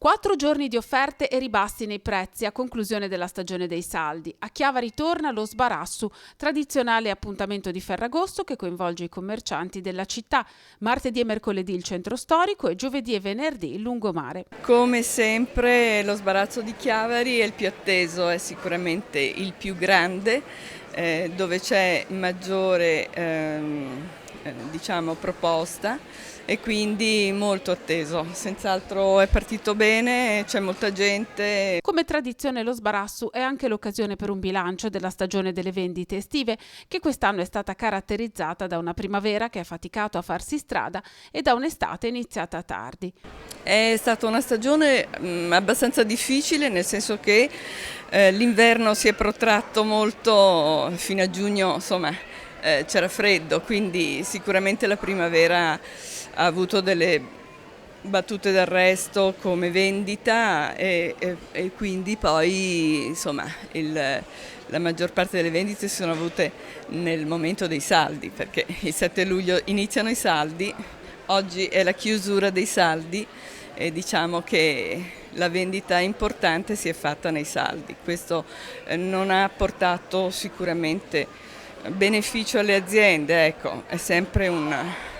4 giorni di offerte e ribassi nei prezzi a conclusione della stagione dei saldi. A Chiavari torna lo Sbarassu, tradizionale appuntamento di Ferragosto che coinvolge i commercianti della città. Martedì e mercoledì il centro storico e giovedì e venerdì il lungomare. Come sempre lo Sbarassu di Chiavari è il più atteso, è sicuramente il più grande, dove c'è maggiore proposta e quindi molto atteso. Senz'altro è partito bene, c'è molta gente. Come tradizione lo Sbarassu è anche l'occasione per un bilancio della stagione delle vendite estive, che quest'anno è stata caratterizzata da una primavera che ha faticato a farsi strada e da un'estate iniziata tardi. È stata una stagione abbastanza difficile, nel senso che l'inverno si è protratto molto fino a giugno, c'era freddo, quindi sicuramente la primavera ha avuto delle battute d'arresto come vendita e quindi poi la maggior parte delle vendite si sono avute nel momento dei saldi, perché il 7 luglio iniziano i saldi, oggi è la chiusura dei saldi e diciamo che la vendita importante si è fatta nei saldi. Questo non ha portato sicuramente beneficio alle aziende, ecco, è sempre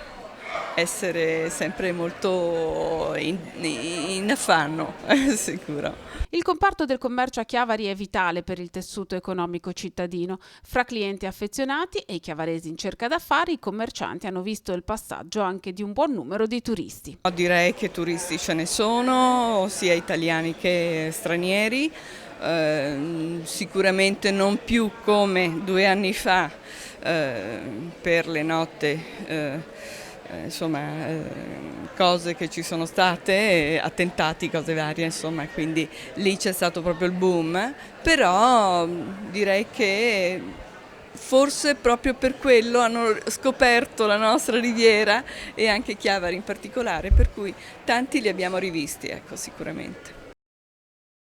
essere sempre molto in affanno, sicuro. Il comparto del commercio a Chiavari è vitale per il tessuto economico cittadino. Fra clienti affezionati e i chiavaresi in cerca d'affari, i commercianti hanno visto il passaggio anche di un buon numero di turisti. Direi che turisti ce ne sono, sia italiani che stranieri. Sicuramente non più come 2 anni fa per le notte, cose che ci sono state, attentati, cose varie, quindi lì c'è stato proprio il boom, però direi che forse proprio per quello hanno scoperto la nostra riviera e anche Chiavari in particolare, per cui tanti li abbiamo rivisti, ecco, sicuramente.